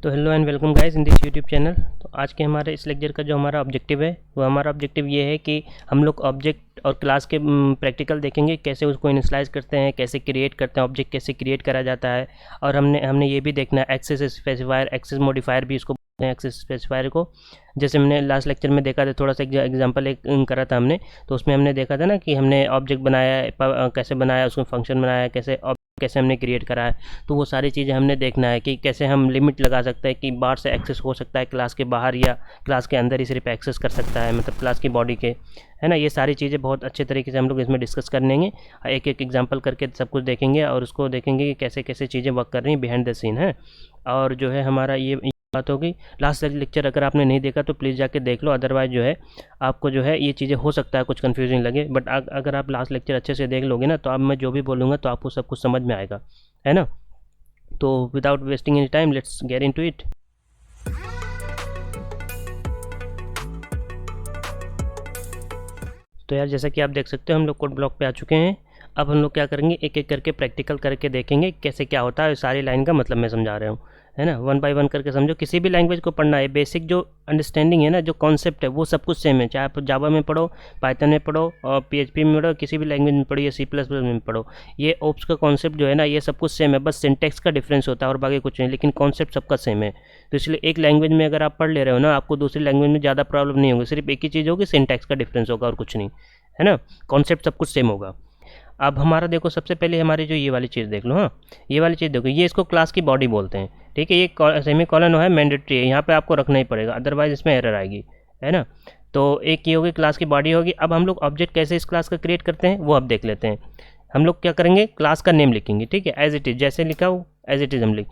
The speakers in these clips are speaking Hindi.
तो hello and welcome guys in this YouTube channel. तो आज के हमारे इस लेक्चर का जो हमारा ऑब्जेक्टिव है वो हमारा ऑब्जेक्टिव ये है कि हम लोग ऑब्जेक्ट और क्लास के प्रैक्टिकल देखेंगे, कैसे उसको इनिशियलाइज करते हैं, कैसे क्रिएट करते हैं, ऑब्जेक्ट कैसे क्रिएट करा जाता है। और हमने ये भी देखना है एक्सेस स्पेसिफायर, एक्सेस मॉडिफायर भी इसको बोलते हैं एक्सेस स्पेसिफायर को। जैसे हमने लास्ट लेक्चर में देखा था, थोड़ा सा एग्जाम्पल एक करा था हमने, तो उसमें हमने देखा था ना कि हमने ऑब्जेक्ट बनाया, कैसे बनाया, उसमें फंक्शन बनाया, कैसे हमने क्रिएट करा है। तो वो सारी चीज़ें हमने देखना है कि कैसे हम लिमिट लगा सकते हैं कि बाहर से एक्सेस हो सकता है क्लास के बाहर, या क्लास के अंदर ही सिर्फ एक्सेस कर सकता है, मतलब क्लास की बॉडी के, है ना। ये सारी चीज़ें बहुत अच्छे तरीके से हम लोग इसमें डिस्कस कर लेंगे, एक एक एग्जांपल करके सब कुछ देखेंगे और उसको देखेंगे कि कैसे कैसे चीज़ें वर्क कर रही हैं बिहाइंड द सीन है। और जो है हमारा ये बात होगी। लास्ट लेक्चर अगर आपने नहीं देखा तो प्लीज़ जाके देख लो, अदरवाइज जो है आपको जो है ये चीज़ें हो सकता है कुछ कन्फ्यूजिंग लगे, बट अगर आप लास्ट लेक्चर अच्छे से देख लोगे ना तो अब मैं जो भी बोलूँगा तो आपको सब कुछ समझ में आएगा, है ना। तो without wasting any time let's get into it. तो यार जैसा कि आप देख सकते हो हम लोग कोड ब्लॉक पे आ चुके हैं। अब हम लोग क्या करेंगे, एक एक करके प्रैक्टिकल करके देखेंगे कैसे क्या होता है। सारी लाइन का मतलब मैं समझा रहा हूँ, है ना, वन बाय वन करके समझो। किसी भी लैंग्वेज को पढ़ना है, बेसिक जो अंडरस्टैंडिंग है ना, जो कॉन्सेप्ट है वो सब कुछ सेम है, चाहे आप जावा में पढ़ो, पाइथन में पढ़ो और PHP में पढ़ो, किसी भी लैंग्वेज में पढ़ो या C++ में पढ़ो, ये ओप्स का कॉन्सेप्ट जो है ना ये सब कुछ सेम है, बस सिंटेक्स का डिफरेंस होता है और बाकी कुछ नहीं, लेकिन कॉन्सेप्ट सबका सेम है। तो इसलिए एक लैंग्वेज में अगर आप पढ़ ले रहे हो ना, आपको दूसरी लैंग्वेज में ज़्यादा प्रॉब्लम नहीं होगी, सिर्फ एक ही चीज़ होगी, सिंटेक्स का डिफरेंस होगा और कुछ नहीं, है ना। कॉन्सेप्ट सब कुछ सेम होगा। अब हमारा देखो, सबसे पहले हमारी जो ये वाली चीज़ देख लो, हाँ ये वाली चीज़ देखो, ये इसको क्लास की बॉडी बोलते हैं, ठीक है। ये सेमी कॉलन है, मैंडेटरी है, यहाँ पे आपको रखना ही पड़ेगा, अदरवाइज इसमें एरर आएगी, है ना। तो एक ये होगी क्लास की बॉडी होगी। अब हम लोग ऑब्जेक्ट कैसे इस क्लास का क्रिएट करते हैं वो अब देख लेते हैं। हम लोग क्या करेंगे, क्लास का नेम लिखेंगे, ठीक है, एज इट इज़, जैसे लिखा हो एज इट इज़ हम लिख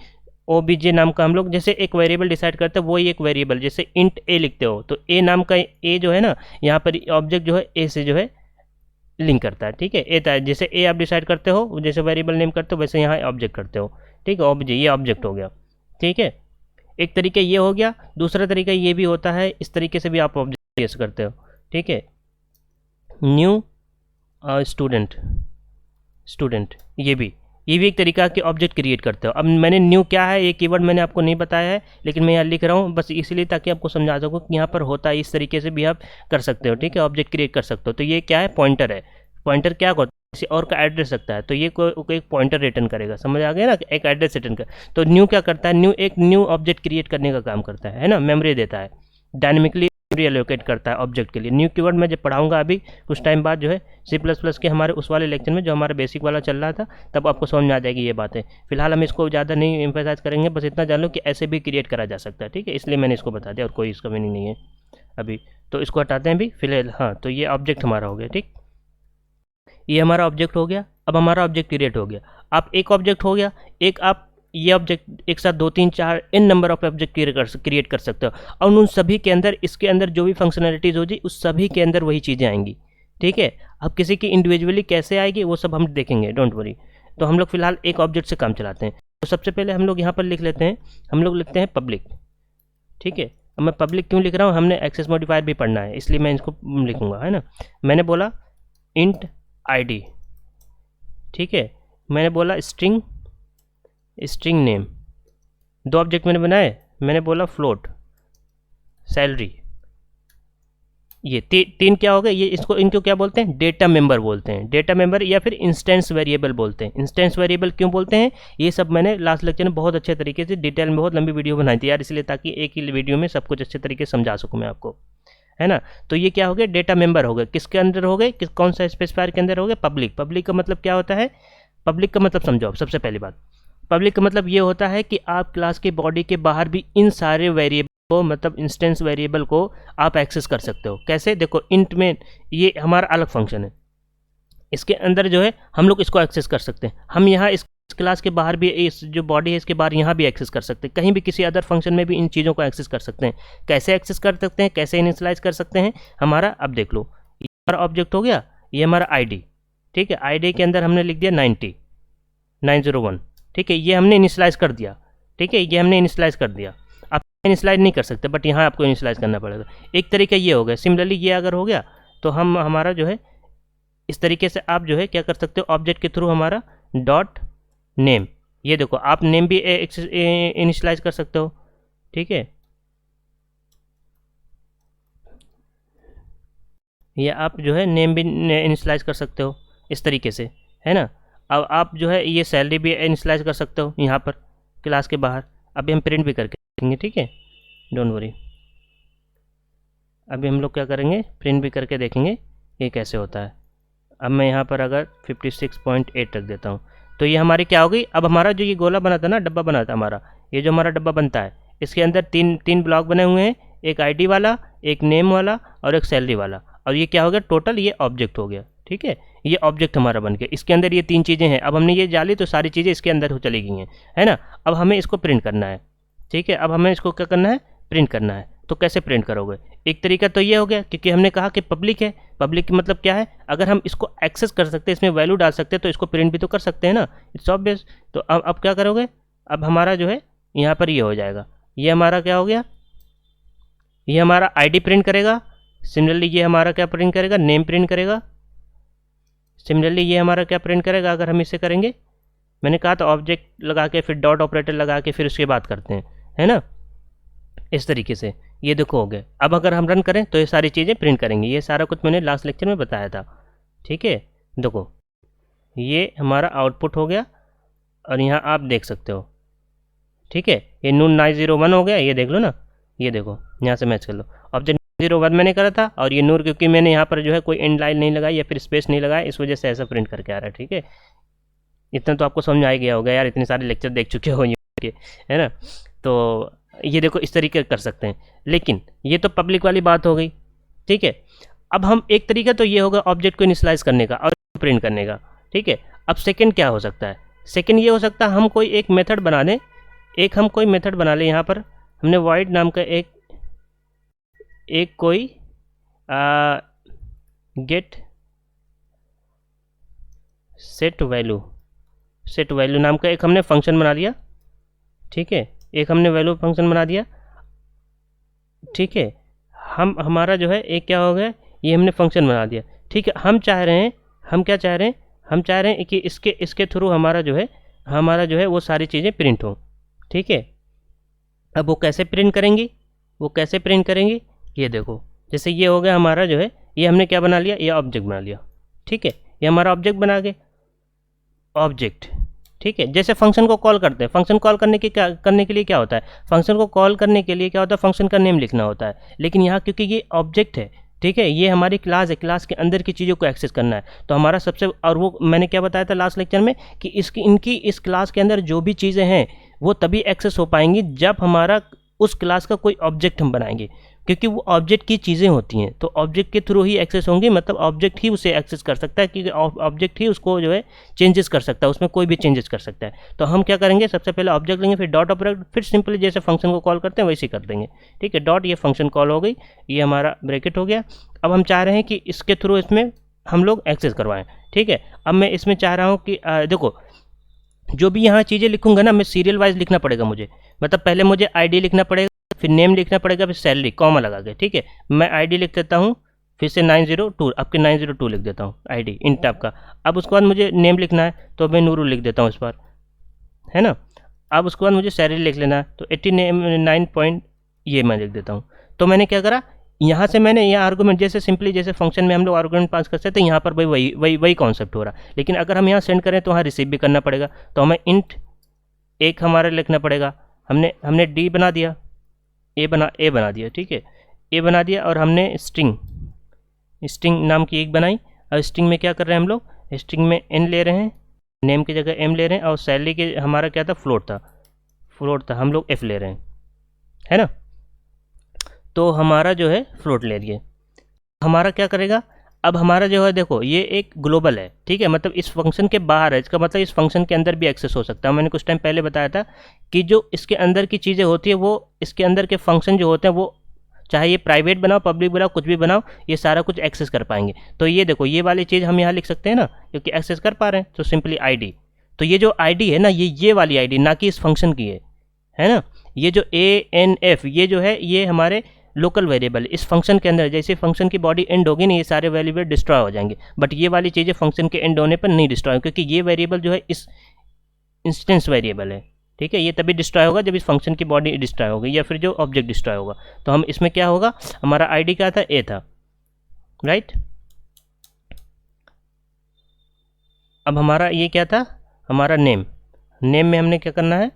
OBJ नाम का हम लोग जैसे एक वेरिएबल डिसाइड करते हैं, वही एक वेरिएबल, जैसे इंट ए लिखते हो तो ए नाम का ए जो है ना, यहाँ पर ऑब्जेक्ट जो है ए से जो है लिंक करता है, ठीक है। ए जैसे ए आप डिसाइड करते हो, जैसे वेरिएबल नेम करते हो वैसे यहाँ ऑब्जेक्ट करते हो, ठीक है। ऑब्जेक्ट, ये ऑब्जेक्ट हो गया, ठीक है। एक तरीका ये हो गया। दूसरा तरीका ये भी होता है, इस तरीके से भी आप ऑब्जेक्ट यूज करते हो, ठीक है। न्यू स्टूडेंट, ये भी एक तरीका के ऑब्जेक्ट क्रिएट करते हो। अब मैंने न्यू क्या है, ये कीवर्ड मैंने आपको नहीं बताया है, लेकिन मैं यहाँ लिख रहा हूँ बस इसलिए ताकि आपको समझा सकूँ कि यहाँ पर होता है, इस तरीके से भी आप कर सकते हो, ठीक है, ऑब्जेक्ट क्रिएट कर सकते हो। तो ये क्या है, पॉइंटर है। पॉइंटर क्या होता है, किसी और का एड्रेस रखता है, तो ये कोई एक पॉइंटर रिटर्न करेगा, समझ आ गया ना, एक एड्रेस रिटर्न कर। तो न्यू क्या करता है, न्यू एक न्यू ऑब्जेक्ट क्रिएट करने का काम करता है ना, मेमोरी देता है, डायनेमिकली एलोकेट करता है ऑब्जेक्ट के लिए। न्यू कीवर्ड मैं जब पढ़ाऊंगा अभी कुछ टाइम बाद जो है C++ के हमारे उस वाले लेक्चर में, जो हमारा बेसिक वाला चल रहा था, तब आपको समझ में आ जाएगी ये बातें। फिलहाल हम इसको ज़्यादा नहीं एम्फेसाइज करेंगे, बस इतना जान लो कि ऐसे भी क्रिएट करा जा सकता है, ठीक है, इसलिए मैंने इसको बता दिया और कोई इसका मीनिंग नहीं है अभी। तो इसको हटाते हैं अभी फिलहाल। हाँ, तो ये ऑब्जेक्ट हमारा हो गया, ठीक, ये हमारा ऑब्जेक्ट हो गया। अब हमारा ऑब्जेक्ट क्रिएट हो गया। अब एक ऑब्जेक्ट हो गया, एक आप ये ऑब्जेक्ट एक साथ 2 3 4 इन नंबर ऑफ ऑब्जेक्ट क्रिएट कर सकते हो, और उन सभी के अंदर, इसके अंदर जो भी फंक्शनैलिटीज होगी उस सभी के अंदर वही चीज़ें आएंगी, ठीक है। अब किसी की इंडिविजुअली कैसे आएगी वो सब हम देखेंगे, डोंट वरी। तो हम लोग फिलहाल एक ऑब्जेक्ट से काम चलाते हैं। तो सबसे पहले हम लोग यहाँ पर लिख लेते हैं, हम लोग लिखते हैं पब्लिक, ठीक है। अब मैं पब्लिक क्यों लिख रहा हूँ, हमने एक्सेस मॉडिफायर भी पढ़ना है इसलिए मैं इसको लिखूंगा, है ना। मैंने बोला इंट ID, ठीक है। मैंने बोला स्ट्रिंग नेम, 2 ऑब्जेक्ट मैंने बनाए। मैंने बोला फ्लोट सैलरी, ये 3 क्या हो गए, ये इनको क्या बोलते हैं, डेटा मेंबर बोलते हैं, डेटा मेंबर या फिर इंस्टेंस वेरिएबल बोलते हैं। इंस्टेंस वेरिएबल क्यों बोलते हैं, ये सब मैंने लास्ट लेक्चर में बहुत अच्छे तरीके से डिटेल में, बहुत लंबी वीडियो बनाई थी यार, इसलिए ताकि एक ही वीडियो में सब कुछ अच्छे तरीके से समझा सकूँ मैं आपको, है ना। तो ये क्या हो गया, डेटा मेंबर हो गए, किसके अंदर हो गए, कौन सा स्पेसिफायर के अंदर हो गए, पब्लिक। पब्लिक का मतलब क्या होता है, पब्लिक का मतलब समझो। सबसे पहली बात, पब्लिक का मतलब ये होता है कि आप क्लास के बॉडी के बाहर भी इन सारे वेरिएबल को, मतलब इंस्टेंस वेरिएबल को आप एक्सेस कर सकते हो। कैसे, देखो इंट में ये हमारा अलग फंक्शन है, इसके अंदर जो है हम लोग इसको एक्सेस कर सकते हैं। हम यहाँ इस क्लास के बाहर भी, इस जो बॉडी है इसके बाहर यहाँ भी एक्सेस कर सकते हैं, कहीं भी किसी अदर फंक्शन में भी इन चीज़ों को एक्सेस कर सकते हैं। कैसे एक्सेस कर सकते हैं, कैसे इनिशियलाइज कर सकते हैं हमारा, अब देख लो। ये हमारा ऑब्जेक्ट हो गया, ये हमारा ID, ठीक है। ID के अंदर हमने लिख दिया 901, ठीक है, ये हमने इनिशियलाइज कर दिया, ठीक है, ये हमने इनिशियलाइज कर दिया। आप इनिशियलाइज नहीं कर सकते, बट यहाँ आपको इनिशियलाइज करना पड़ेगा। एक तरीका ये हो गया। सिमिलरली ये अगर हो गया तो हम हमारा जो है इस तरीके से आप जो है क्या कर सकते हो, ऑब्जेक्ट के थ्रू हमारा डॉट नेम, ये देखो आप नेम भी इनिशियलाइज कर सकते हो, ठीक है। या आप जो है नेम भी इनिशलाइज कर सकते हो इस तरीके से, है ना। अब आप जो है ये सैलरी भी इनिशलाइज कर सकते हो यहाँ पर क्लास के बाहर। अभी हम प्रिंट भी करके देखेंगे, ठीक है, डोंट वरी। अभी हम लोग क्या करेंगे, प्रिंट भी करके देखेंगे ये कैसे होता है। अब मैं यहाँ पर अगर 56.8 रख देता हूँ तो ये हमारी क्या हो गई। अब हमारा जो ये गोला बना था ना, डब्बा बना था हमारा, ये जो हमारा डब्बा बनता है इसके अंदर तीन ब्लॉक बने हुए हैं, एक आईडी वाला, एक नेम वाला और एक सैलरी वाला। और ये क्या हो गया, टोटल ये ऑब्जेक्ट हो गया, ठीक है। ये ऑब्जेक्ट हमारा बन गया, इसके अंदर ये 3 चीज़ें हैं। अब हमने ये डाली तो सारी चीज़ें इसके अंदर हो चली गई हैं, है ना। अब हमें इसको प्रिंट करना है, ठीक है। अब हमें इसको क्या करना है, प्रिंट करना है। तो कैसे प्रिंट करोगे, एक तरीका तो ये हो गया, क्योंकि हमने कहा कि पब्लिक है। पब्लिक की मतलब क्या है, अगर हम इसको एक्सेस कर सकते हैं, इसमें वैल्यू डाल सकते हैं, तो इसको प्रिंट भी तो कर सकते हैं ना, इट्स ऑब्वियस। तो अब क्या करोगे, अब हमारा जो है यहाँ पर ये हो जाएगा, ये हमारा क्या हो गया, ये हमारा आईडी प्रिंट करेगा। सिमिलरली ये हमारा क्या प्रिंट करेगा, नेम प्रिंट करेगा। सिमिलरली ये हमारा क्या प्रिंट करेगा, अगर हम इसे करेंगे, मैंने कहा था ऑब्जेक्ट लगा के फिर डॉट ऑपरेटर लगा के फिर उसके बाद करते हैं, है ना, इस तरीके से। ये देखो हो गया। अब अगर हम रन करें तो ये सारी चीज़ें प्रिंट करेंगे। ये सारा कुछ मैंने लास्ट लेक्चर में बताया था, ठीक है। देखो ये हमारा आउटपुट हो गया और यहाँ आप देख सकते हो, ठीक है। ये नून 901 हो गया, ये देख लो ना, ये देखो यहाँ से मैच कर लो। ऑब्जेक्ट 01 मैंने करा था और ये नूर, क्योंकि मैंने यहाँ पर जो है कोई एंड लाइन नहीं लगाई या फिर स्पेस नहीं लगाया, इस वजह से ऐसा प्रिंट करके आ रहा है, ठीक है। इतना तो आपको समझ आ ही गया होगा यार, इतने सारे लेक्चर देख चुके हो ये, है ना। तो ये देखो इस तरीके कर सकते हैं। लेकिन ये तो पब्लिक वाली बात हो गई, ठीक है। अब हम एक तरीका तो ये होगा ऑब्जेक्ट को इनिशियलाइज करने का और प्रिंट करने का, ठीक है। अब सेकंड क्या हो सकता है, सेकंड ये हो सकता है हम कोई एक मेथड बना दें, हम कोई मेथड बना लें। यहाँ पर हमने void नाम का एक कोई गेट सेट वैल्यू नाम का एक हमने फंक्शन बना दिया, ठीक है। एक हमने वैल्यू फंक्शन बना दिया, ठीक है। हमारा जो है एक क्या हो गया, ये हमने फंक्शन बना दिया, ठीक है। हम चाह रहे हैं, हम क्या चाह रहे हैं, हम चाह रहे हैं कि इसके थ्रू हमारा जो है वो सारी चीज़ें प्रिंट हो, ठीक है। अब वो कैसे प्रिंट करेंगी, ये देखो, जैसे ये हो गया हमारा जो है, ये हमने क्या बना लिया, ये ऑब्जेक्ट बना लिया, ठीक है। ये हमारा ऑब्जेक्ट बना के ऑब्जेक्ट, ठीक है। जैसे फंक्शन को कॉल करते हैं, फंक्शन कॉल करने के लिए क्या होता है, फंक्शन को कॉल करने के लिए क्या होता है, फंक्शन का नेम लिखना होता है। लेकिन यहाँ क्योंकि ये ऑब्जेक्ट है, ठीक है, ये हमारी क्लास है, क्लास के अंदर की चीज़ों को एक्सेस करना है, तो हमारा सबसे, और वो मैंने क्या बताया था लास्ट लेक्चर में कि इनकी इस क्लास के अंदर जो भी चीज़ें हैं वो तभी एक्सेस हो पाएंगी जब हमारा उस क्लास का कोई ऑब्जेक्ट हम बनाएंगे, क्योंकि वो ऑब्जेक्ट की चीज़ें होती हैं, तो ऑब्जेक्ट के थ्रू ही एक्सेस होंगी। मतलब ऑब्जेक्ट ही उसे एक्सेस कर सकता है, क्योंकि ऑब्जेक्ट ही उसको जो है चेंजेस कर सकता है, उसमें कोई भी चेंजेस कर सकता है। तो हम क्या करेंगे, सबसे पहले ऑब्जेक्ट लेंगे, फिर डॉट ऑपरेटर, फिर सिंपली जैसे फंक्शन को कॉल करते हैं वैसे कर देंगे, ठीक है। डॉट, ये फंक्शन कॉल हो गई, ये हमारा ब्रैकेट हो गया। अब हम चाह रहे हैं कि इसके थ्रू इसमें हम लोग एक्सेस करवाएं, ठीक है। अब मैं इसमें चाह रहा हूँ कि देखो जो भी यहाँ चीज़ें लिखूंगा ना, मैं सीरियल वाइज लिखना पड़ेगा मुझे, मतलब पहले मुझे आईडी लिखना पड़ेगा, फिर नेम लिखना पड़ेगा, फिर सैलरी कॉमा लगा के, ठीक है। मैं आईडी लिख देता हूँ, फिर से 902, आपके 902 लिख देता हूँ आईडी इंट आपका। अब उसके बाद मुझे नेम लिखना है तो मैं नूरू लिख देता हूँ इस बार, है ना। अब उसके बाद मुझे सैलरी लिख लेना है तो 89 पॉइंट ये मैं लिख देता हूँ। तो मैंने क्या करा, यहाँ से मैंने यहाँ आर्गूमेंट, जैसे सिंपली जैसे फंक्शन में हम लोग आर्गूमेंट पास कर सकते हैं, यहाँ पर भाई वही कॉन्सेप्ट हो रहा। लेकिन अगर हम यहाँ सेंड करें तो वहाँ रिसीव भी करना पड़ेगा, तो हमें इंट एक हमारा लिखना पड़ेगा। हमने डी बना दिया, ए बना दिया, ठीक है, ए बना दिया। और हमने स्ट्रिंग नाम की एक बनाई। और स्ट्रिंग में क्या कर रहे हैं हम लोग, स्ट्रिंग में एन ले रहे हैं, नेम की जगह एम ले रहे हैं, और सैलरी के हमारा क्या था, फ्लोट था, हम लोग एफ ले रहे हैं, है ना। तो हमारा जो है फ्लोट ले लिए। हमारा क्या करेगा, अब हमारा जो है देखो ये एक ग्लोबल है, ठीक है, मतलब इस फंक्शन के बाहर है, इसका मतलब इस फंक्शन के अंदर भी एक्सेस हो सकता है। मैंने कुछ टाइम पहले बताया था कि जो इसके अंदर की चीज़ें होती है, वो इसके अंदर के फंक्शन जो होते हैं, वो चाहे ये प्राइवेट बनाओ, पब्लिक बनाओ, कुछ भी बनाओ, ये सारा कुछ एक्सेस कर पाएंगे। तो ये देखो ये वाली चीज़ हम यहाँ लिख सकते हैं ना, क्योंकि एक्सेस कर पा रहे हैं, तो सिंपली आईडी। तो ये जो आईडी है ना, ये वाली आईडी, ना कि इस फंक्शन की है ना। ये जो ANF, ये जो है ये हमारे लोकल वेरिएबल, इस फंक्शन के अंदर जैसे फंक्शन की बॉडी एंड होगी ना, ये सारे वेरिएबल डिस्ट्रॉय हो जाएंगे। बट ये वाली चीज़ें फंक्शन के एंड होने पर नहीं डिस्ट्रॉय, क्योंकि ये वेरिएबल जो है इस इंस्टेंस वेरिएबल है, ठीक है, ये तभी डिस्ट्रॉय होगा जब इस फंक्शन की बॉडी डिस्ट्रॉय होगी या फिर जो ऑब्जेक्ट डिस्ट्रॉय होगा। तो हम इसमें क्या होगा, हमारा आईडी क्या था, ए था, राइट। अब हमारा ये क्या था, हमारा नेम, नेम में हमने क्या करना है,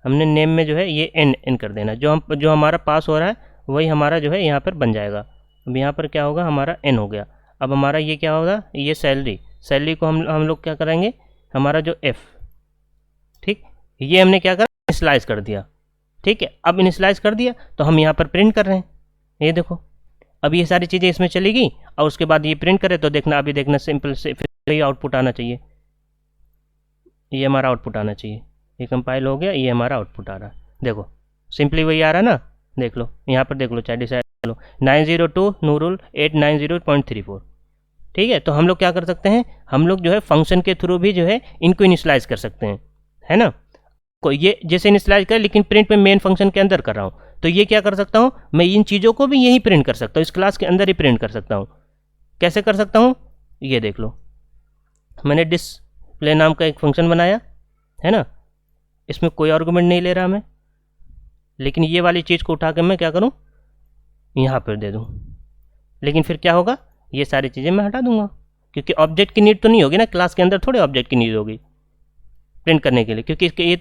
हमने नेम में जो है ये एन कर देना, जो हमारा पास हो रहा है वही हमारा जो है यहाँ पर बन जाएगा। अब यहाँ पर क्या होगा, हमारा एन हो गया। अब हमारा ये क्या होगा, ये सैलरी को हम लोग क्या करेंगे, हमारा जो एफ, ठीक, ये हमने क्या करा, इनिशियलाइज कर दिया। ठीक है, अब इनिशियलाइज कर दिया तो हम यहाँ पर प्रिंट कर रहे हैं, ये देखो। अब ये सारी चीज़ें इसमें चली गई और उसके बाद ये प्रिंट करे तो देखना, अभी देखना सिंपल से फिर ये आउटपुट आना चाहिए, ये हमारा आउटपुट आना चाहिए। ये कंपाइल हो गया, ये हमारा आउटपुट आ रहा है, देखो सिंपली वही आ रहा है ना, देख लो यहाँ पर, देख लो चाहे डिसाइड कर लो 902 नूरुल 890.34। ठीक है, तो हम लोग क्या कर सकते हैं, हम लोग जो है फंक्शन के थ्रू भी जो है इनको इनिशियलाइज कर सकते हैं, है ना। को ये जैसे इनिशियलाइज कर, लेकिन प्रिंट में मेन फंक्शन के अंदर कर रहा हूँ, तो ये क्या कर सकता हूँ, मैं इन चीज़ों को भी यहीं प्रिंट कर सकता हूँ, इस क्लास के अंदर ही प्रिंट कर सकता हूँ। कैसे कर सकता हूँ, ये देख लो, मैंने डिस्प्ले नाम का एक फंक्शन बनाया है ना, इसमें कोई आर्गुमेंट नहीं ले रहा मैं, लेकिन ये वाली चीज़ को उठा के मैं क्या करूँ, यहाँ पर दे दूँ। लेकिन फिर क्या होगा, ये सारी चीज़ें मैं हटा दूंगा, क्योंकि ऑब्जेक्ट की नीड तो नहीं होगी ना, क्लास के अंदर थोड़े ऑब्जेक्ट की नीड होगी प्रिंट करने के लिए, क्योंकि ये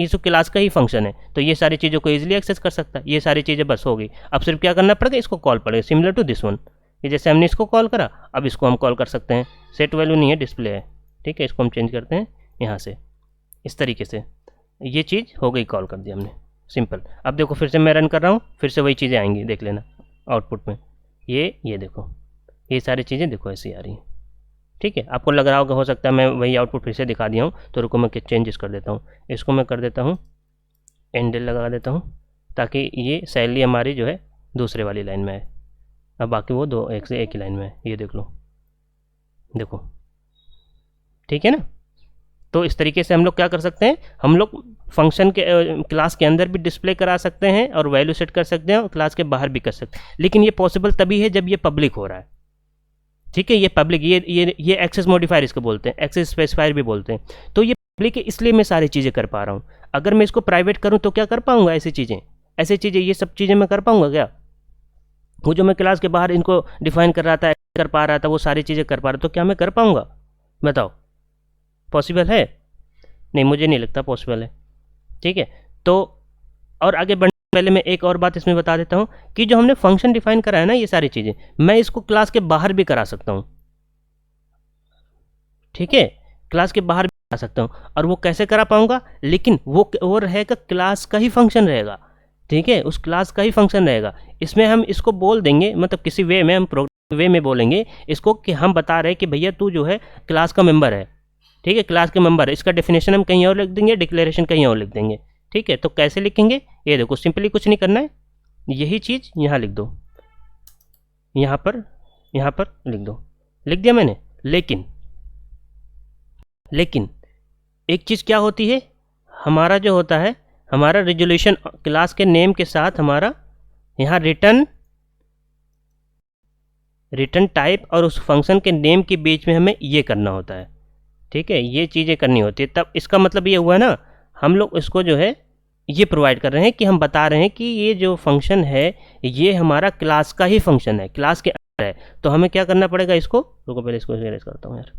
तो क्लास का ही फंक्शन है, तो ये सारी चीज़ों को इजीली एक्सेस कर सकता है। ये सारी चीज़ें बस होगी, अब सिर्फ क्या करना पड़ेगा, इसको कॉल पड़ेगा, सिमिलर टू दिस वन। ये जैसे हमने इसको कॉल करा, अब इसको हम कॉल कर सकते हैं, सेट वैल्यू नहीं है, डिस्प्ले है। ठीक है, इसको हम चेंज करते हैं यहाँ से, इस तरीके से ये चीज़ हो गई, कॉल कर दिया हमने, सिंपल। अब देखो फिर से मैं रन कर रहा हूँ, फिर से वही चीज़ें आएंगी, देख लेना आउटपुट में, ये देखो, ये सारी चीज़ें देखो ऐसी आ रही हैं। ठीक है, आपको लग रहा होगा, हो सकता है मैं वही आउटपुट फिर से दिखा दिया हूँ, तो रुको मैं चेंजेस कर देता हूँ, इसको मैं कर देता हूँ एंडल लगा देता हूँ, ताकि ये सैलरी हमारी जो है दूसरे वाली लाइन में है, अब बाकी वो दो एक से एक ही लाइन में है, ये देख लो, देखो ठीक है ना। तो इस तरीके से हम लोग क्या कर सकते हैं, हम लोग फंक्शन के क्लास के अंदर भी डिस्प्ले करा सकते हैं और वैल्यू सेट कर सकते हैं और क्लास के बाहर भी कर सकते हैं, लेकिन ये पॉसिबल तभी है जब ये पब्लिक हो रहा है। ठीक है, ये पब्लिक, ये एक्सेस मॉडिफायर इसको बोलते हैं, एक्सेस स्पेसिफायर भी बोलते हैं। तो ये पब्लिक है, इसलिए मैं सारी चीज़ें कर पा रहा हूँ। अगर मैं इसको प्राइवेट करूँ तो क्या कर पाऊंगा, ऐसी चीज़ें ये सब चीज़ें मैं कर पाऊंगा क्या, वो जो मैं क्लास के बाहर इनको डिफाइन कर रहा था, कर पा रहा था, वो सारी चीज़ें कर पा रहा, तो क्या मैं कर पाऊंगा, बताओ पॉसिबल है? नहीं, मुझे नहीं लगता पॉसिबल है। ठीक है, तो और आगे बढ़ने से पहले मैं एक और बात इसमें बता देता हूँ कि जो हमने फंक्शन डिफाइन करा है ना, ये सारी चीज़ें मैं इसको क्लास के बाहर भी करा सकता हूँ। ठीक है, क्लास के बाहर भी करा सकता हूँ, और वो कैसे करा पाऊंगा, लेकिन वो रहेगा क्लास का ही फंक्शन रहेगा। ठीक है, उस क्लास का ही फंक्शन रहेगा। इसमें हम इसको बोल देंगे, मतलब किसी वे में हम प्रोग्राम वे में बोलेंगे इसको कि हम बता रहे हैं कि भैया तू जो है क्लास का मेंबर है। ठीक है, क्लास के मेंबर है, इसका डेफिनेशन हम कहीं और लिख देंगे, डिक्लेरेशन कहीं और लिख देंगे। ठीक है, तो कैसे लिखेंगे, ये देखो, सिंपली कुछ नहीं करना है, यही चीज़ यहाँ लिख दो, यहाँ पर लिख दो, लिख दिया मैंने। लेकिन एक चीज़ क्या होती है, हमारा जो होता है, हमारा रिजोल्यूशन क्लास के नेम के साथ हमारा यहाँ रिटर्न टाइप और उस फंक्शन के नेम के बीच में हमें ये करना होता है। ठीक है, ये चीज़ें करनी होती है, तब इसका मतलब ये हुआ ना, हम लोग इसको जो है ये प्रोवाइड कर रहे हैं कि हम बता रहे हैं कि ये जो फंक्शन है ये हमारा क्लास का ही फंक्शन है, क्लास के अंदर है। तो हमें क्या करना पड़ेगा, इसको रुको पहले इसको इरेज करता हूँ यार,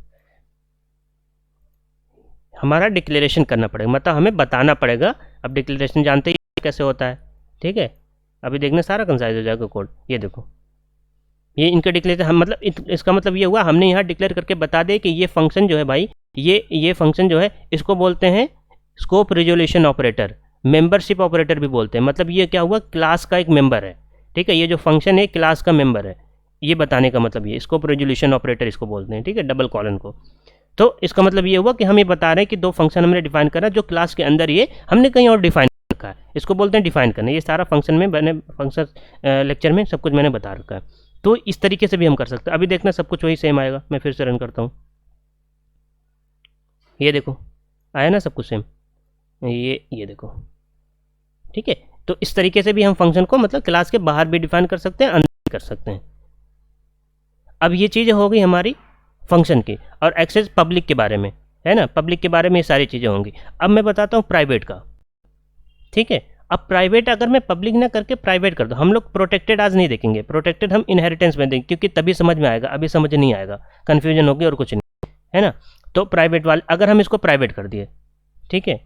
हमारा डिक्लेरेशन करना पड़ेगा, मतलब हमें बताना पड़ेगा। अब डिक्लेरेशन जानते ही कैसे होता है। ठीक है, अभी देखना सारा कंसाइज हो जाएगा कोड, ये देखो, ये इनका डिक्लेरेशन, हम मतलब इसका मतलब ये हुआ, हमने यहाँ डिक्लेयर करके बता दें कि ये फंक्शन जो है भाई, ये फंक्शन जो है इसको बोलते हैं scope resolution operator, membership operator भी बोलते हैं। मतलब ये क्या हुआ, क्लास का एक मेंबर है। ठीक है, ये जो फंक्शन है क्लास का मेंबर है, ये बताने का मतलब ये स्कोप रिजोल्यूशन ऑपरेटर इसको बोलते हैं। ठीक है, डबल कॉलन को। तो इसका मतलब ये हुआ कि हम ये बता रहे हैं कि दो फंक्शन हमने डिफाइन करा, जो क्लास के अंदर ये हमने कहीं और डिफाइन रखा है, इसको बोलते हैं डिफाइन करना। ये सारा फंक्शन में मैंने लेक्चर में सब कुछ मैंने बता रखा है। तो इस तरीके से भी हम कर सकते हैं। अभी देखना सब कुछ वही सेम आएगा, मैं फिर से रन करता हूँ, ये देखो आया ना सब कुछ सेम, ये देखो। ठीक है, तो इस तरीके से भी हम फंक्शन को मतलब क्लास के बाहर भी डिफाइन कर सकते हैं, अंदर भी कर सकते हैं। अब ये चीज़ें हो गई हमारी फंक्शन की, और एक्सेस पब्लिक के बारे में, है ना, पब्लिक के बारे में ये सारी चीज़ें होंगी। अब मैं बताता हूँ प्राइवेट का। ठीक है। अब प्राइवेट अगर मैं पब्लिक ना करके प्राइवेट कर दूँ, हम लोग प्रोटेक्टेड आज नहीं देखेंगे, प्रोटेक्टेड हम इनहेरिटेंस में देंगे, क्योंकि तभी समझ में आएगा, अभी समझ नहीं आएगा, कन्फ्यूजन होगी और कुछ नहीं, है ना। तो प्राइवेट वाले अगर हम इसको प्राइवेट कर दिए, ठीक है,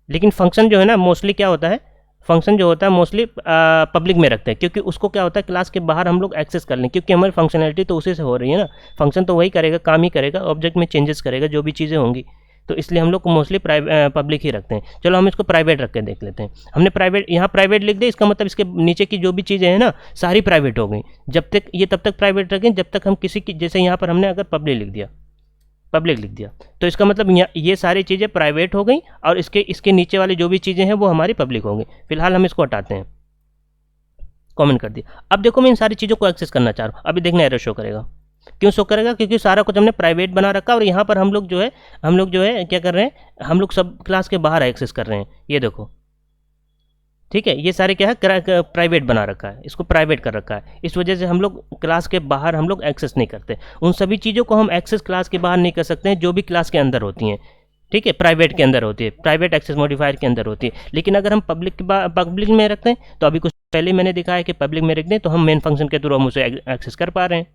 लेकिन फंक्शन जो है ना मोस्टली क्या होता है, फंक्शन जो होता है मोस्टली पब्लिक में रखते हैं, क्योंकि उसको क्या होता है क्लास के बाहर हम लोग एक्सेस कर लें, क्योंकि हमारी फंक्शनैलिटी तो उसी से हो रही है ना, फंक्शन तो वही करेगा, काम ही करेगा, ऑब्जेक्ट में चेंजेस करेगा जो भी चीज़ें होंगी, तो इसलिए हम लोग को मोस्टली पब्लिक ही रखते हैं। चलो हम इसको प्राइवेट रख के देख लेते हैं। हमने प्राइवेट यहाँ प्राइवेट लिख दिया, इसका मतलब इसके नीचे की जो भी चीज़ें हैं ना सारी प्राइवेट हो गई, जब तक ये तब तक प्राइवेट रखें जब तक हम किसी की, जैसे यहाँ पर हमने अगर पब्लिक लिख दिया, पब्लिक लिख दिया, तो इसका मतलब ये सारी चीज़ें प्राइवेट हो गई और इसके नीचे वाली जो भी चीज़ें हैं वो हमारी पब्लिक हो गई। फिलहाल हम इसको हटाते हैं, कमेंट कर दिया। अब देखो मैं इन सारी चीज़ों को एक्सेस करना चाह रहा हूँ, अभी देखना एरर शो करेगा, क्यों शो करेगा, क्योंकि सारा कुछ हमने प्राइवेट बना रखा और यहाँ पर हम लोग जो है क्या कर रहे हैं, हम लोग सब क्लास के बाहर एक्सेस कर रहे हैं, ये देखो, ठीक है, ये सारे क्या है प्राइवेट बना रखा है, इसको प्राइवेट कर रखा है, इस वजह से हम लोग क्लास के बाहर हम लोग एक्सेस नहीं करते। उन सभी चीज़ों को हम एक्सेस क्लास के बाहर नहीं कर सकते हैं जो भी क्लास के अंदर होती हैं, ठीक है, प्राइवेट के अंदर होती है, प्राइवेट एक्सेस मॉडिफायर के अंदर होती है। लेकिन अगर हम पब्लिक में रखते हैं, तो अभी कुछ पहले मैंने दिखाया कि पब्लिक में रख दें तो हम मेन फंक्शन के थ्रू हम उसे एक्सेस कर पा रहे हैं,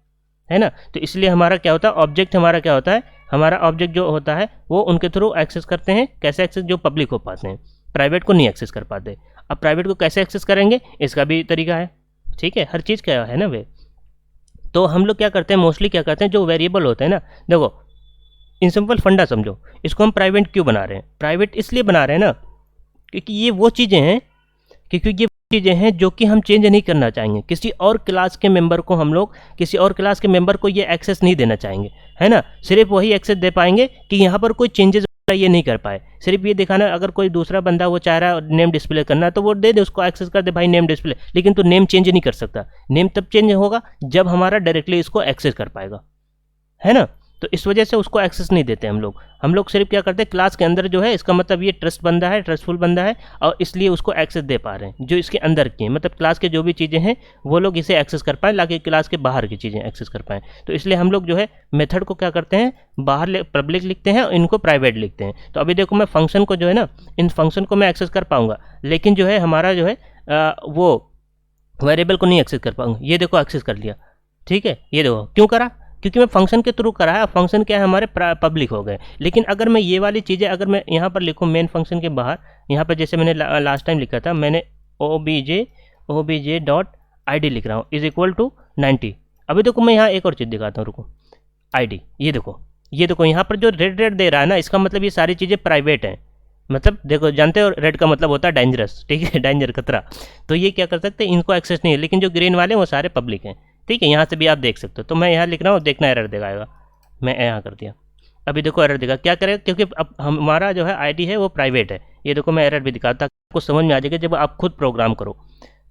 है ना। तो इसलिए हमारा क्या होता है, ऑब्जेक्ट हमारा क्या होता है, हमारा ऑब्जेक्ट जो होता है वो उनके थ्रू एक्सेस करते हैं, कैसे एक्सेस, जो पब्लिक हो पाते हैं, प्राइवेट को नहीं एक्सेस कर पाते। अब प्राइवेट को कैसे एक्सेस करेंगे इसका भी तरीका है, ठीक है, हर चीज़ क्या है ना वे। तो हम लोग क्या करते हैं, मोस्टली क्या करते हैं, जो वेरिएबल होते हैं ना, देखो इन सिंपल फंडा समझो, इसको हम प्राइवेट क्यों बना रहे हैं, प्राइवेट इसलिए बना रहे हैं ना क्योंकि ये वो चीज़ें हैं, क्योंकि ये चीज़ें हैं जो कि हम चेंज नहीं करना चाहेंगे, किसी और क्लास के मेंबर को हम लोग, किसी और क्लास के मेंबर को ये एक्सेस नहीं देना चाहेंगे, है ना। सिर्फ वही एक्सेस दे पाएंगे कि यहाँ पर कोई चेंजेस ये नहीं कर पाए, सिर्फ ये दिखाना, अगर कोई दूसरा बंदा वो चाह रहा है नेम डिस्प्ले करना तो वो दे दे, उसको एक्सेस कर दे भाई नेम डिस्प्ले, लेकिन तो नेम चेंज नहीं कर सकता। नेम तब चेंज होगा जब हमारा डायरेक्टली इसको एक्सेस कर पाएगा, है ना। तो इस वजह से उसको एक्सेस नहीं देते हम लोग सिर्फ क्या करते हैं, क्लास के अंदर जो है, इसका मतलब ये ट्रस्ट बंदा है, ट्रस्टफुल बंदा है, और इसलिए उसको एक्सेस दे पा रहे हैं जो इसके अंदर की, मतलब क्लास के जो भी चीज़ें हैं वो लोग इसे एक्सेस कर पाएँ, ताकि क्लास के बाहर की चीज़ें एक्सेस कर पाएँ। तो इसलिए हम लोग जो है मेथड को क्या करते हैं, बाहर पब्लिक लिखते हैं और इनको प्राइवेट लिखते हैं। तो अभी देखो मैं फंक्शन को जो है ना, इन फंक्शन को मैं एक्सेस कर पाऊँगा, लेकिन जो है हमारा जो है वो वेरिएबल को नहीं एक्सेस कर पाऊँगा। ये देखो एक्सेस कर लिया, ठीक है, ये देखो क्यों करा, क्योंकि मैं फंक्शन के थ्रू करा है, फंक्शन क्या है हमारे पब्लिक हो गए। लेकिन अगर मैं ये वाली चीज़ें अगर मैं यहाँ पर लिखूँ मेन फंक्शन के बाहर, यहाँ पर जैसे मैंने लास्ट टाइम लिखा था, मैंने obj डॉट id लिख रहा हूँ इज इक्वल टू 90। अभी देखो मैं यहाँ एक और चीज़ दिखाता हूँ, रुको, id, ये देखो यहाँ पर जो रेड दे रहा है ना, इसका मतलब ये सारी चीज़ें प्राइवेट हैं, मतलब देखो जानते हो रेड का मतलब होता है डेंजरस, ठीक है, डेंजर खतरा। तो ये क्या कर सकते हैं, इनको एक्सेस नहीं है, लेकिन जो ग्रीन वाले हैं वो सारे पब्लिक हैं, ठीक है, यहाँ से भी आप देख सकते हो। तो मैं यहाँ लिख रहा हूँ, देखना एरर दिखाएगा, मैं यहाँ कर दिया, अभी देखो एरर दिखा, क्या करेगा, क्योंकि अब हमारा जो है आईडी है वो प्राइवेट है। ये देखो मैं एरर भी दिखाता, आपको समझ में आ जाएगा जब आप खुद प्रोग्राम करो।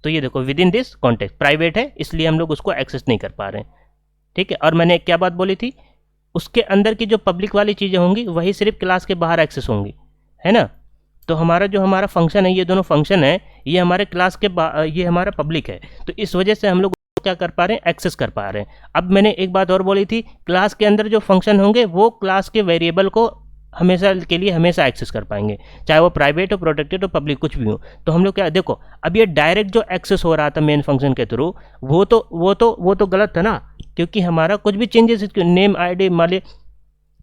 तो ये देखो with in this context private है, इसलिए हम लोग उसको एक्सेस नहीं कर पा रहे हैं, ठीक है। और मैंने क्या बात बोली थी, उसके अंदर की जो पब्लिक वाली चीज़ें होंगी वही सिर्फ क्लास के बाहर एक्सेस होंगी, है ना। तो हमारा फंक्शन है, ये दोनों फंक्शन है, ये हमारे क्लास के ये हमारा पब्लिक है, तो इस वजह से हम लोग क्या कर पा रहे हैं, एक्सेस कर पा रहे हैं। अब मैंने एक बात और बोली थी, क्लास के अंदर जो फंक्शन होंगे वो क्लास के वेरिएबल को हमेशा के लिए हमेशा एक्सेस कर पाएंगे, चाहे वो प्राइवेट हो, प्रोटेक्टेड हो, पब्लिक कुछ भी हो। तो हम लोग क्या, देखो अब ये डायरेक्ट जो एक्सेस हो रहा था मेन फंक्शन के थ्रू, वो तो गलत था ना, क्योंकि हमारा कुछ भी चेंजेस नेम आईडी मान,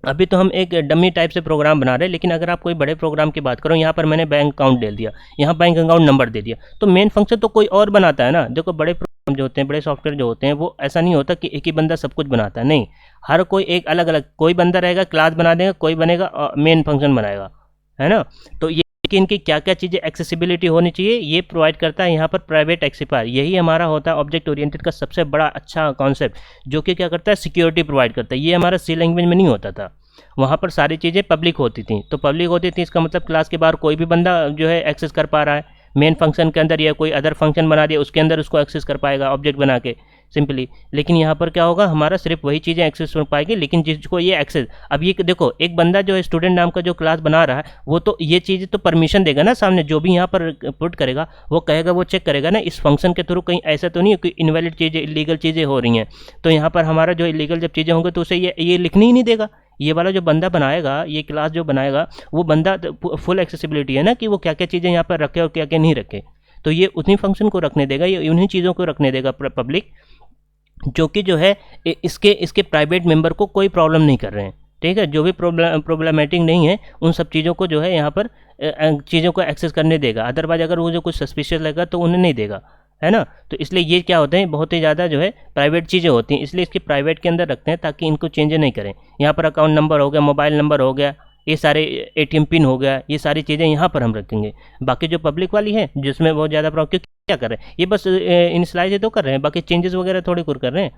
अभी तो हम एक डमी टाइप से प्रोग्राम बना रहे हैं, लेकिन अगर आप कोई बड़े प्रोग्राम की बात करो, यहाँ पर मैंने बैंक अकाउंट दे दिया, यहाँ बैंक अकाउंट नंबर दे दिया, तो मेन फंक्शन तो कोई और बनाता है ना। देखो बड़े प्रोग्राम जो होते हैं, बड़े सॉफ्टवेयर जो होते हैं, वो ऐसा नहीं होता कि एक ही बंदा सब कुछ बनाता है, नहीं, हर कोई एक अलग अलग, कोई बंदा रहेगा क्लास बना देगा, कोई बनेगा मेन फंक्शन बनाएगा, है ना। तो ये कि इनकी क्या क्या चीज़ें एक्सेसिबिलिटी होनी चाहिए ये प्रोवाइड करता है यहाँ पर प्राइवेट एक्सिपायर। यही हमारा होता है ऑब्जेक्ट ओरिएंटेड का सबसे बड़ा अच्छा कॉन्सेप्ट, जो कि क्या करता है, सिक्योरिटी प्रोवाइड करता है। ये हमारा सी लैंग्वेज में नहीं होता था, वहाँ पर सारी चीज़ें पब्लिक होती थी। तो पब्लिक होती थी इसका मतलब क्लास के बाहर कोई भी बंदा जो है एक्सेस कर पा रहा है, मेन फंक्शन के अंदर या कोई अदर फंक्शन बना दिया उसके अंदर उसको एक्सेस कर पाएगा ऑब्जेक्ट बना के सिंपली। लेकिन यहाँ पर क्या होगा, हमारा सिर्फ वही चीज़ें एक्सेस हो पाएगी, लेकिन जिसको ये एक्सेस, अब ये देखो एक बंदा जो है स्टूडेंट नाम का जो क्लास बना रहा है, वो तो ये चीज़ें तो परमिशन देगा ना, सामने जो भी यहाँ पर पुट करेगा वो कहेगा, वो चेक करेगा ना इस फंक्शन के थ्रू कहीं ऐसा तो नहीं है कि इनवैलिड चीज़ें, इलीगल चीज़ें हो रही हैं। तो यहाँ पर हमारा जो इलीगल जब चीज़ें होंगी तो उसे ये लिखनी ही नहीं देगा, ये वाला जो बंदा बनाएगा, ये क्लास जो बनाएगा, वो बंदा फुल एक्सेसिबिलिटी है ना, कि वो क्या क्या चीज़ें यहाँ पर रखे और क्या क्या नहीं रखे। तो ये उतनी फंक्शन को रखने देगा, ये उन्हीं चीज़ों को रखने देगा पब्लिक, जो कि जो है इसके प्राइवेट मेंबर को कोई प्रॉब्लम नहीं कर रहे हैं। ठीक है, जो भी प्रॉब्लमेटिक नहीं है उन सब चीज़ों को जो है यहाँ पर चीज़ों को एक्सेस करने देगा। अदरवाइज अगर वो जो कुछ सस्पिशियस लगेगा तो उन्हें नहीं देगा, है ना। तो इसलिए ये क्या होते हैं, बहुत ही ज़्यादा जो है प्राइवेट चीज़ें होती हैं, इसलिए इसके प्राइवेट के अंदर रखते हैं ताकि इनको चेंज नहीं करें। यहाँ पर अकाउंट नंबर हो गया, मोबाइल नंबर हो गया, ये सारे ATM पिन हो गया, ये सारी चीज़ें यहाँ पर हम रखेंगे। बाकी जो पब्लिक वाली है जिसमें बहुत ज़्यादा प्रॉब्लम, क्या कर रहे हैं ये बस इनिशियलाइज तो कर रहे हैं, बाकी चेंजेस वगैरह थोड़ी कुछ कर रहे हैं।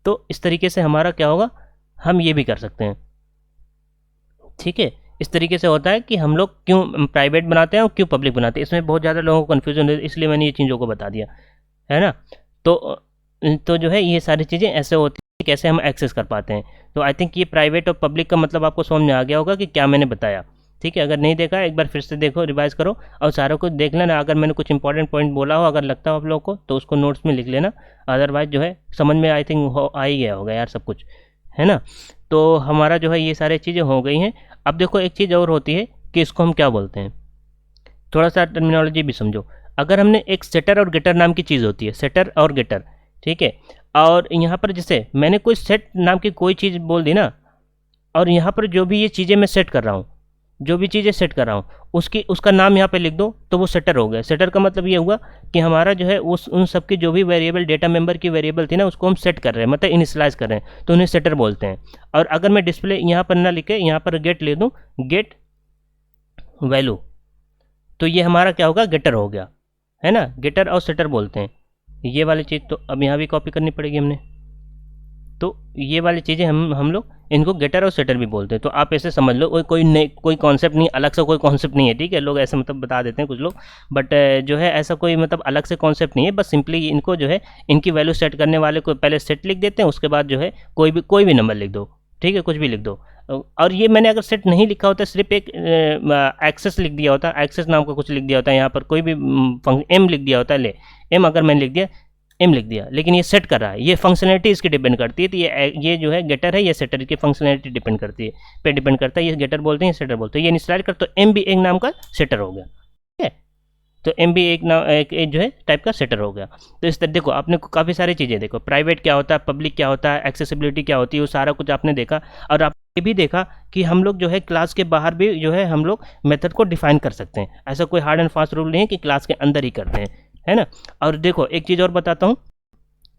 तो इस तरीके से हमारा क्या होगा, हम ये भी कर सकते हैं। ठीक है, इस तरीके से होता है कि हम लोग क्यों प्राइवेट बनाते हैं और क्यों पब्लिक बनाते हैं, इसमें बहुत ज़्यादा लोगों को कन्फ्यूजन है, इसलिए मैंने ये चीज़ों को बता दिया, है ना। तो जो है ये सारी चीज़ें ऐसे होती है, कैसे हम एक्सेस कर पाते हैं। तो आई थिंक ये प्राइवेट और पब्लिक का मतलब आपको समझ में आ गया होगा कि क्या मैंने बताया। ठीक है, अगर नहीं देखा एक बार फिर से देखो, रिवाइज करो और सारों को देख लेना। अगर मैंने कुछ इंपॉर्टेंट पॉइंट बोला हो, अगर लगता हो आप लोगों को, तो उसको नोट्स में लिख लेना। अदरवाइज जो है समझ में आई थिंक आ ही गया होगा यार सब कुछ, है ना। तो हमारा जो है ये सारी चीज़ें हो गई हैं। अब देखो एक चीज़ और होती है कि इसको हम क्या बोलते हैं, थोड़ा सा टर्मिनोलॉजी भी समझो। अगर हमने एक सेटर और गेटर नाम की चीज़ होती है, सेटर और गेटर, ठीक है। और यहाँ पर जैसे मैंने कोई सेट नाम की कोई चीज़ बोल दी ना, और यहाँ पर जो भी ये चीज़ें मैं सेट कर रहा हूँ, जो भी चीज़ें सेट कर रहा हूँ उसका नाम यहाँ पे लिख दो, तो वो सेटर हो गया। सेटर का मतलब ये हुआ कि हमारा जो है उन सब की जो भी वेरिएबल डेटा मेंबर की वेरिएबल थी ना, उसको हम सेट कर रहे हैं, मतलब इनिशियलाइज कर रहे हैं, तो उन्हें सेटर बोलते हैं। और अगर मैं डिस्प्ले यहाँ पर ना लिखे, यहाँ पर गेट ले दूँ, गेट वैल्यू, तो ये हमारा क्या होगा, गेटर हो गया, है ना। गेटर और सेटर बोलते हैं ये वाली चीज़। तो अब यहाँ भी कॉपी करनी पड़ेगी हमने। तो ये वाली चीज़ें हम लोग इनको गेटर और सेटर भी बोलते हैं। तो आप ऐसे समझ लो, कोई कॉन्सेप्ट नहीं, अलग से कोई कॉन्सेप्ट नहीं है। ठीक है, लोग ऐसे मतलब बता देते हैं कुछ लोग, बट जो है ऐसा कोई मतलब अलग से कॉन्सेप्ट नहीं है। बस सिंपली इनको जो है इनकी वैल्यू सेट करने वाले को पहले सेट लिख देते हैं, उसके बाद जो है कोई भी नंबर लिख दो। ठीक है, कुछ भी लिख दो। और ये मैंने अगर सेट नहीं लिखा होता, सिर्फ एक एक्सेस लिख दिया होता, एक्सेस नाम का कुछ लिख दिया होता, यहाँ पर कोई भी एम लिख दिया होता, ले एम अगर मैंने लिख दिया, एम लिख दिया, लेकिन ये सेट कर रहा है, ये फंक्शनलिटी इसकी डिपेंड करती है। तो ये जो है गेटर है, ये सेटर की फंक्शनलिटी डिपेंड करती है, पे डिपेंड करता है। ये गेटर बोलते हैं, ये सेटर बोलते हैं। ये इनिशियलाइज कर, तो एम भी एक नाम का सेटर हो गया। ठीक है, तो एम भी एक जो है टाइप का सेटर हो गया। तो इस तरह देखो, आपने काफ़ी सारी चीज़ें देखो, प्राइवेट क्या होता है, पब्लिक क्या होता है, एक्सेसिबिलिटी क्या होती है, वो सारा कुछ आपने देखा। और आप ये भी देखा कि हम लोग जो है क्लास के बाहर भी जो है हम लोग मेथड को डिफाइन कर सकते हैं। ऐसा कोई हार्ड एंड फास्ट रूल नहीं है कि क्लास के अंदर ही करते हैं, है ना। और देखो एक चीज़ और बताता हूँ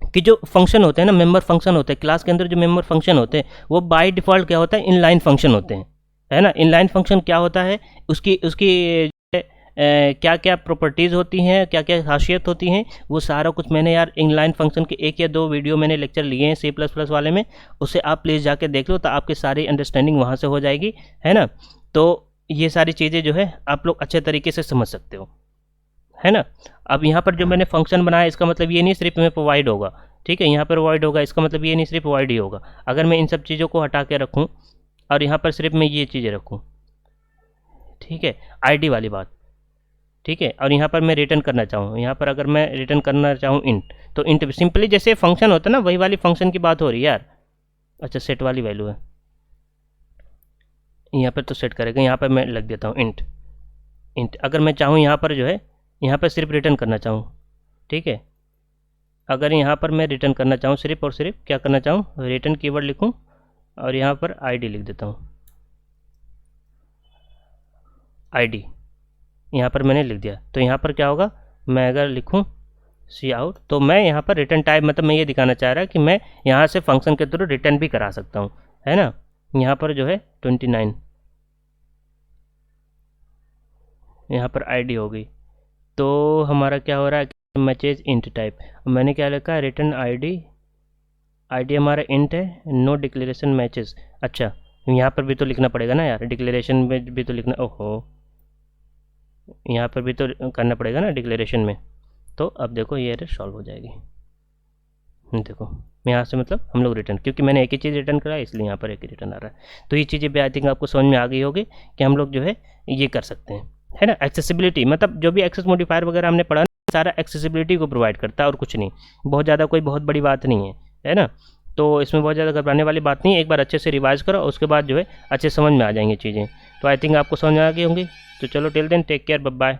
कि जो फंक्शन होते हैं ना, मेंबर फंक्शन होते हैं क्लास के अंदर, जो मेंबर फंक्शन होते हैं वो बाय डिफ़ॉल्ट क्या होता है, इनलाइन फंक्शन होते हैं, है ना। इनलाइन फंक्शन क्या होता है, उसकी क्या क्या प्रॉपर्टीज़ होती हैं, क्या क्या खासियत होती हैं, वो सारा कुछ मैंने यार इनलाइन फंक्शन के 1 या 2 वीडियो मैंने लेक्चर लिए हैं C++ वाले में, उससे आप प्लीज़ जाके देख लो, तो आपकी सारी अंडरस्टैंडिंग वहाँ से हो जाएगी, है ना। तो ये सारी चीज़ें जो है आप लोग अच्छे तरीके से समझ सकते हो, है ना। अब यहाँ पर जो मैंने फंक्शन बनाया, इसका मतलब ये नहीं सिर्फ में प्रोवाइड होगा। ठीक है, यहाँ पर प्रोवाइड होगा, इसका मतलब ये नहीं सिर्फ प्रोवाइड ही होगा। अगर मैं इन सब चीज़ों को हटा के रखूँ और यहाँ पर सिर्फ मैं ये चीज़ें रखूँ, ठीक है, आईडी वाली बात, ठीक है। और यहाँ पर मैं रिटर्न करना चाहूँ, यहाँ पर अगर मैं रिटर्न करना चाहूँ इंट, तो इंट सिंपली जैसे फंक्शन होता है ना, वही वाली फंक्शन की बात हो रही है यार। अच्छा, सेट वाली वैल्यू है यहाँ पर, तो सेट करेगा। यहाँ पर मैं लग देता हूँ इंट। अगर मैं चाहूँ यहाँ पर जो है, यहाँ पर सिर्फ रिटर्न करना चाहूँ, ठीक है। अगर यहाँ पर मैं रिटर्न करना चाहूँ, सिर्फ और सिर्फ क्या करना चाहूँ, रिटर्न कीवर्ड लिखूँ और यहाँ पर आईडी लिख देता हूँ। आईडी यहाँ पर मैंने लिख दिया, तो यहाँ पर क्या होगा, मैं अगर लिखूँ सी आउट, तो मैं यहाँ पर रिटर्न टाइप, मतलब मैं ये दिखाना चाह रहा कि मैं यहाँ से फंक्शन के थ्रू रिटर्न भी करा सकता हूँ, है ना। यहाँ पर जो है 29 यहाँ पर आईडी हो गई। तो हमारा क्या हो रहा है, मैचेज इंट टाइप, मैंने क्या लिखा है, रिटर्न आईडी हमारा इंट है, नो डिक्लेरेशन मैचेस। अच्छा, यहाँ पर भी तो लिखना पड़ेगा ना यार, डिक्लेरेशन में भी तो लिखना, ओहो, यहाँ पर भी तो करना पड़ेगा ना डिक्लेरेशन में। तो अब देखो ये एरर सॉल्व हो जाएगी। देखो यहाँ से मतलब हम लोग रिटर्न, क्योंकि मैंने एक ही चीज़ रिटर्न करा इसलिए यहाँ पर एक ही रिटर्न आ रहा है। तो ये चीज़ें भी आई थिंक आपको समझ में आ गई होगी कि हम लोग जो है ये कर सकते हैं, है ना। एक्सेसिबिलिटी मतलब जो भी एक्सेस मॉडिफायर वगैरह हमने पढ़ा, सारा एक्सेसिबिलिटी को प्रोवाइड करता है और कुछ नहीं, बहुत ज़्यादा कोई बहुत बड़ी बात नहीं है, है ना। तो इसमें बहुत ज़्यादा घबराने वाली बात नहीं है, एक बार अच्छे से रिवाइज़ करो, उसके बाद जो है अच्छे समझ में आ जाएंगी चीज़ें। तो आई थिंक आपको समझ में आ गई होंगी। तो चलो till then take care, bye bye.